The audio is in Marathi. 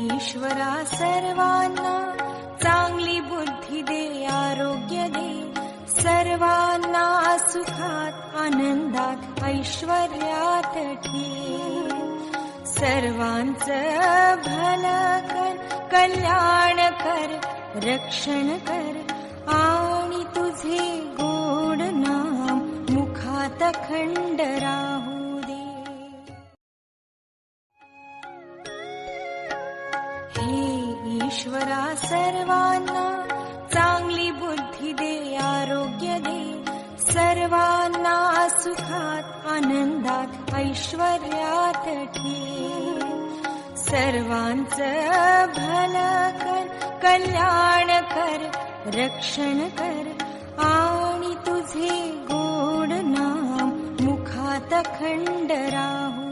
ईश्वरा सर्वांना चांगली बुद्धी दे, आरोग्य दे, सर्वांना सुखात आनंदात ऐश्वर्यात ठेव. सर्वांचं भलं कर, कल्याण कर, रक्षण कर आणि तुझे गोड नाम मुखात अखंड राहू दे. हे ईश्वरा सर्वांना चांगली बुद्धी दे, आरोग्य दे, सर्वांना सुखात आनंदात ऐश्वर्यात ठेव. सर्वांचं भलं कर, कल्याण कर, रक्षण कर आणि तुझे गोड नाम मुखात अखंड राहू